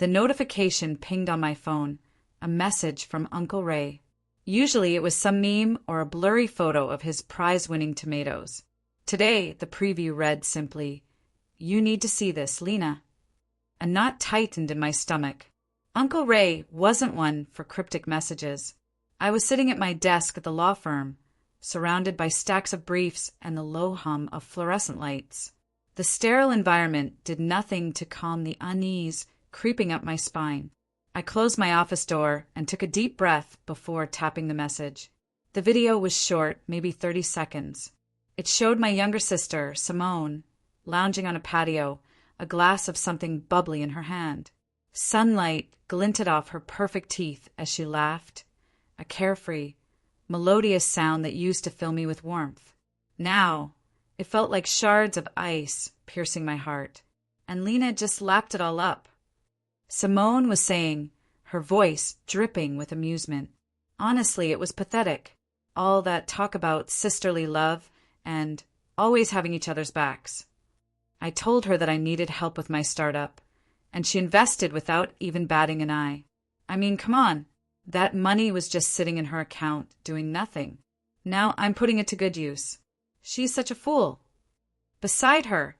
The notification pinged on my phone, a message from Uncle Ray. Usually it was some meme or a blurry photo of his prize-winning tomatoes. Today, the preview read simply, "You need to see this, Lena." A knot tightened in my stomach. Uncle Ray wasn't one for cryptic messages. I was sitting at my desk at the law firm, surrounded by stacks of briefs and the low hum of fluorescent lights. The sterile environment did nothing to calm the unease creeping up my spine. I closed my office door and took a deep breath before tapping the message. The video was short, maybe 30 seconds. It showed my younger sister, Simone, lounging on a patio, a glass of something bubbly in her hand. Sunlight glinted off her perfect teeth as she laughed, a carefree, melodious sound that used to fill me with warmth. Now, it felt like shards of ice piercing my heart, and Lena just lapped it all up. Simone was saying, her voice dripping with amusement. Honestly, it was pathetic. All that talk about sisterly love and always having each other's backs. I told her that I needed help with my startup, and she invested without even batting an eye. I mean, come on. That money was just sitting in her account, doing nothing. Now I'm putting it to good use. She's such a fool. Beside her,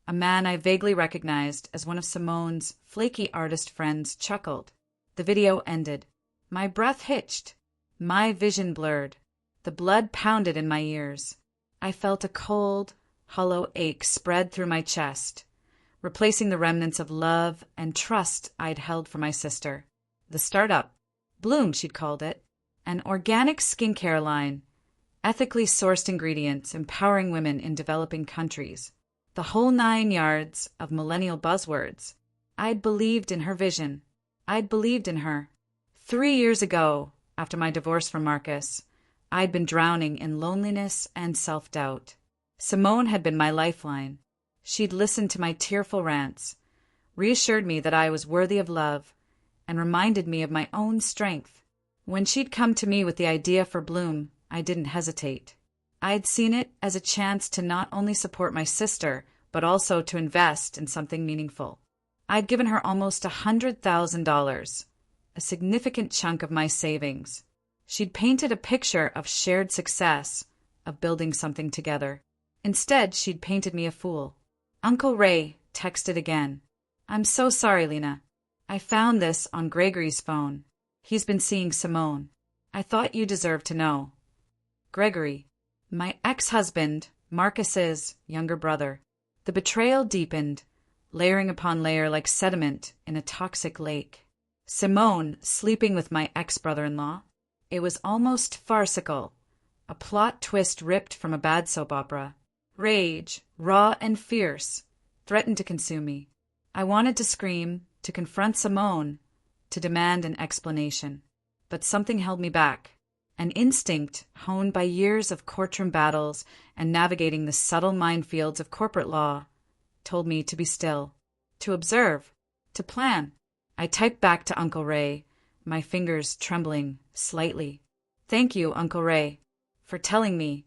a man I vaguely recognized as one of Simone's flaky artist friends chuckled. The video ended. My breath hitched. My vision blurred. The blood pounded in my ears. I felt a cold, hollow ache spread through my chest, replacing the remnants of love and trust I'd held for my sister. The startup, Bloom she'd called it, an organic skincare line, ethically sourced ingredients empowering women in developing countries. The whole 9 yards of millennial buzzwords. I'd believed in her vision. I'd believed in her. 3 years ago, after my divorce from Marcus, I'd been drowning in loneliness and self-doubt. Simone had been my lifeline. She'd listened to my tearful rants, reassured me that I was worthy of love, and reminded me of my own strength. When she'd come to me with the idea for Bloom, I didn't hesitate. I'd seen it as a chance to not only support my sister, but also to invest in something meaningful. I'd given her almost $100,000, a significant chunk of my savings. She'd painted a picture of shared success, of building something together. Instead, she'd painted me a fool. Uncle Ray texted again. "I'm so sorry, Lena. I found this on Gregory's phone. He's been seeing Simone. I thought you deserved to know." Gregory, my ex-husband, Marcus's younger brother. The betrayal deepened, layering upon layer like sediment in a toxic lake. Simone sleeping with my ex-brother-in-law. It was almost farcical, a plot twist ripped from a bad soap opera. Rage, raw and fierce, threatened to consume me. I wanted to scream, to confront Simone, to demand an explanation. But something held me back. An instinct honed by years of courtroom battles and navigating the subtle minefields of corporate law told me to be still, to observe, to plan. I typed back to Uncle Ray, my fingers trembling slightly. "Thank you, Uncle Ray, for telling me."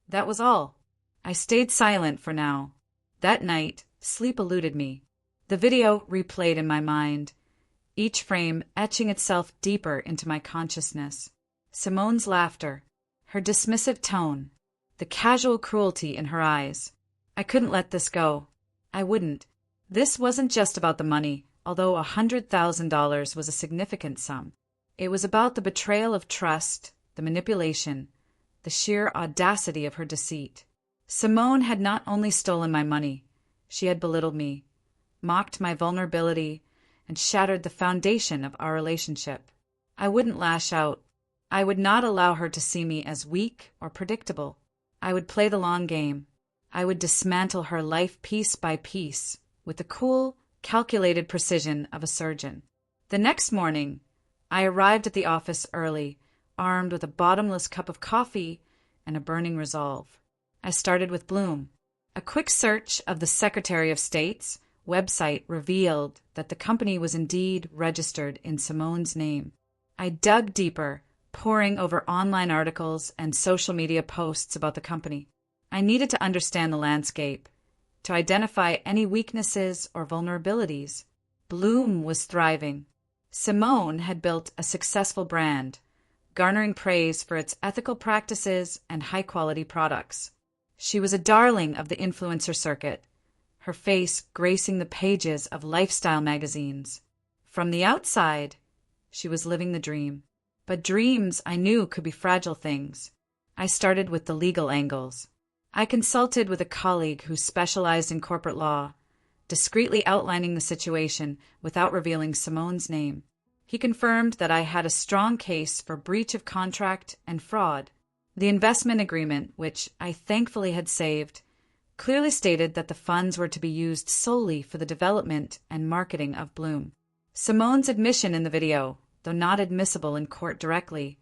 That was all. I stayed silent for now. That night, sleep eluded me. The video replayed in my mind, each frame etching itself deeper into my consciousness. Simone's laughter, her dismissive tone, the casual cruelty in her eyes. I couldn't let this go. I wouldn't. This wasn't just about the money, although $100,000 was a significant sum. It was about the betrayal of trust, the manipulation, the sheer audacity of her deceit. Simone had not only stolen my money, she had belittled me, mocked my vulnerability, and shattered the foundation of our relationship. I wouldn't lash out. I would not allow her to see me as weak or predictable. I would play the long game. I would dismantle her life piece by piece with the cool, calculated precision of a surgeon. The next morning, I arrived at the office early, armed with a bottomless cup of coffee and a burning resolve. I started with Bloom. A quick search of the Secretary of State's website revealed that the company was indeed registered in Simone's name. I dug deeper, poring over online articles and social media posts about the company. I needed to understand the landscape, to identify any weaknesses or vulnerabilities. Bloom was thriving. Simone had built a successful brand, garnering praise for its ethical practices and high-quality products. She was a darling of the influencer circuit, her face gracing the pages of lifestyle magazines. From the outside, she was living the dream. But dreams, I knew, could be fragile things. I started with the legal angles. I consulted with a colleague who specialized in corporate law, discreetly outlining the situation without revealing Simone's name. He confirmed that I had a strong case for breach of contract and fraud. The investment agreement, which I thankfully had saved, clearly stated that the funds were to be used solely for the development and marketing of Bloom. Simone's admission in the video, though not admissible in court directly,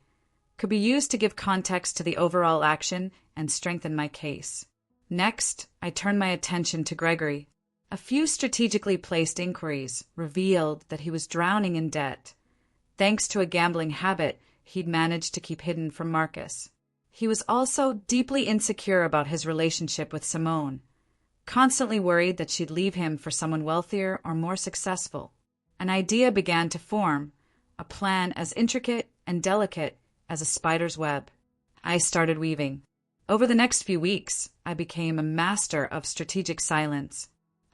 could be used to give context to the overall action and strengthen my case. Next, I turned my attention to Gregory. A few strategically placed inquiries revealed that he was drowning in debt, thanks to a gambling habit he'd managed to keep hidden from Marcus. He was also deeply insecure about his relationship with Simone, constantly worried that she'd leave him for someone wealthier or more successful. An idea began to form, a plan as intricate and delicate as a spider's web. I started weaving. Over the next few weeks, I became a master of strategic silence.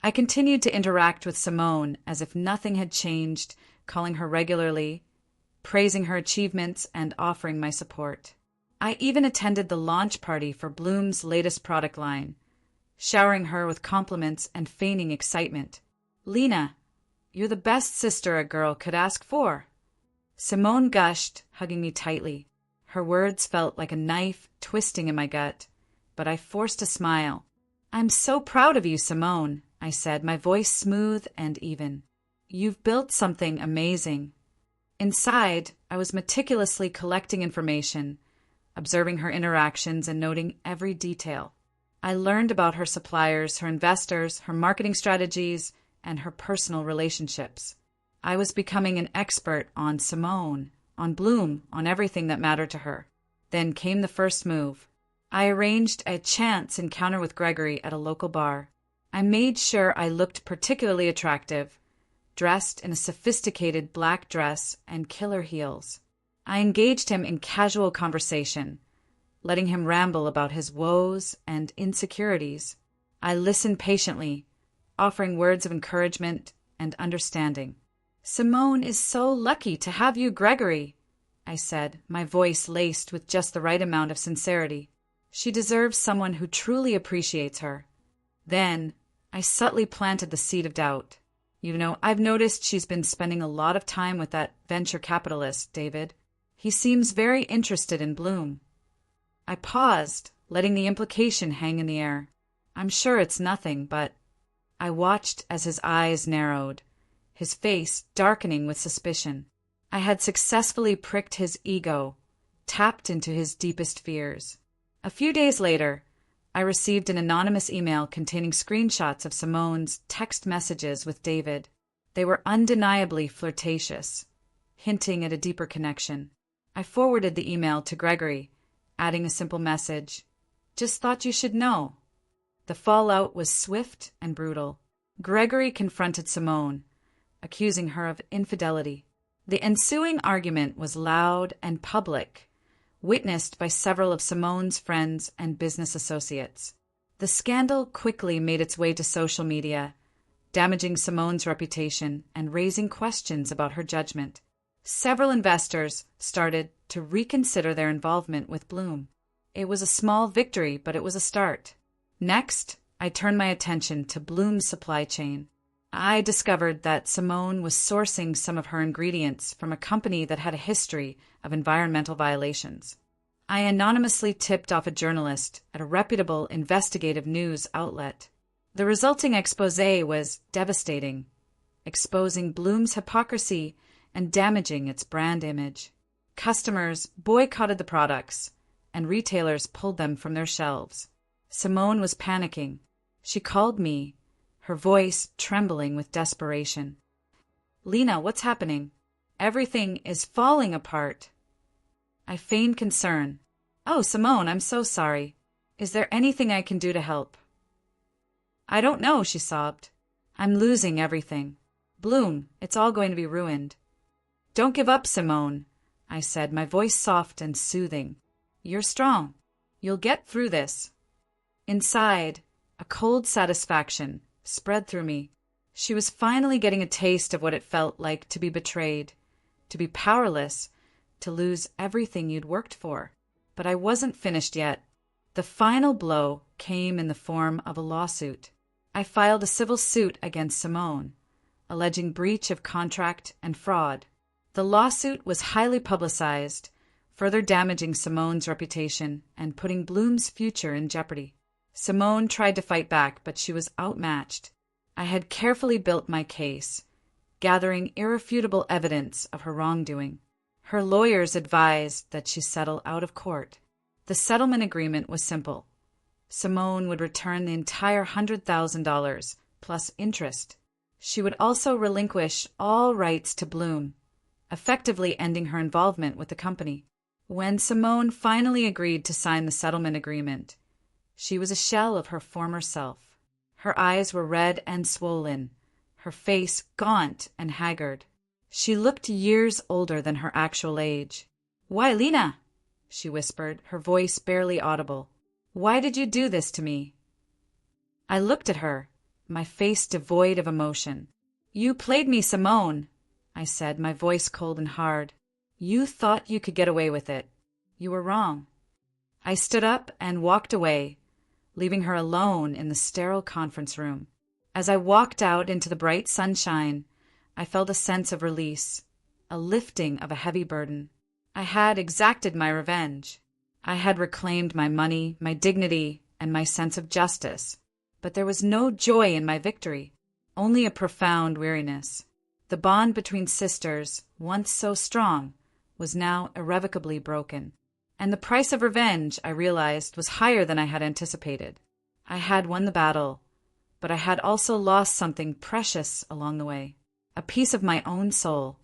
I continued to interact with Simone as if nothing had changed, calling her regularly, praising her achievements, and offering my support. I even attended the launch party for Bloom's latest product line, showering her with compliments and feigning excitement. "Lena, you're the best sister a girl could ask for." Simone gushed, hugging me tightly. Her words felt like a knife twisting in my gut, but I forced a smile. "I'm so proud of you, Simone," I said, my voice smooth and even. "You've built something amazing." Inside, I was meticulously collecting information, observing her interactions and noting every detail. I learned about her suppliers, her investors, her marketing strategies, and her personal relationships. I was becoming an expert on Simone, on Bloom, on everything that mattered to her. Then came the first move. I arranged a chance encounter with Gregory at a local bar. I made sure I looked particularly attractive, dressed in a sophisticated black dress and killer heels. I engaged him in casual conversation, letting him ramble about his woes and insecurities. I listened patiently, offering words of encouragement and understanding. "Simone is so lucky to have you, Gregory," I said, my voice laced with just the right amount of sincerity. "She deserves someone who truly appreciates her." Then, I subtly planted the seed of doubt. I've noticed she's been spending a lot of time with that venture capitalist, David. He seems very interested in Bloom." I paused, letting the implication hang in the air. "I'm sure it's nothing, but—" I watched as his eyes narrowed, his face darkening with suspicion. I had successfully pricked his ego, tapped into his deepest fears. A few days later, I received an anonymous email containing screenshots of Simone's text messages with David. They were undeniably flirtatious, hinting at a deeper connection. I forwarded the email to Gregory, adding a simple message, "Just thought you should know." The fallout was swift and brutal. Gregory confronted Simone, accusing her of infidelity. The ensuing argument was loud and public, witnessed by several of Simone's friends and business associates. The scandal quickly made its way to social media, damaging Simone's reputation and raising questions about her judgment. Several investors started to reconsider their involvement with Bloom. It was a small victory, but it was a start. Next, I turned my attention to Bloom's supply chain. I discovered that Simone was sourcing some of her ingredients from a company that had a history of environmental violations. I anonymously tipped off a journalist at a reputable investigative news outlet. The resulting exposé was devastating, exposing Bloom's hypocrisy and damaging its brand image. Customers boycotted the products, and retailers pulled them from their shelves. Simone was panicking. She called me, her voice trembling with desperation. "Lena, what's happening? Everything is falling apart." I feigned concern. "Oh, Simone, I'm so sorry. Is there anything I can do to help?" "I don't know," she sobbed. "I'm losing everything. Bloom, it's all going to be ruined. Don't give up, Simone, I said, my voice soft and soothing. You're strong. You'll get through this. Inside, a cold satisfaction spread through me. She was finally getting a taste of what it felt like to be betrayed, to be powerless, to lose everything you'd worked for. But I wasn't finished yet. The final blow came in the form of a lawsuit. I filed a civil suit against Simone, alleging breach of contract and fraud. The lawsuit was highly publicized, further damaging Simone's reputation and putting Bloom's future in jeopardy. Simone tried to fight back, but she was outmatched. I had carefully built my case, gathering irrefutable evidence of her wrongdoing. Her lawyers advised that she settle out of court. The settlement agreement was simple. Simone would return the entire $100,000 plus interest. She would also relinquish all rights to Bloom, effectively ending her involvement with the company. When Simone finally agreed to sign the settlement agreement, she was a shell of her former self. Her eyes were red and swollen, her face gaunt and haggard. She looked years older than her actual age. "Why, Lena?" she whispered, her voice barely audible. "Why did you do this to me?" I looked at her, my face devoid of emotion. "You played me, Simone," I said, my voice cold and hard. "You thought you could get away with it. You were wrong." I stood up and walked away, leaving her alone in the sterile conference room. As I walked out into the bright sunshine, I felt a sense of release, a lifting of a heavy burden. I had exacted my revenge. I had reclaimed my money, my dignity, and my sense of justice. But there was no joy in my victory, only a profound weariness. The bond between sisters, once so strong, was now irrevocably broken. And the price of revenge, I realized, was higher than I had anticipated. I had won the battle, but I had also lost something precious along the way, a piece of my own soul.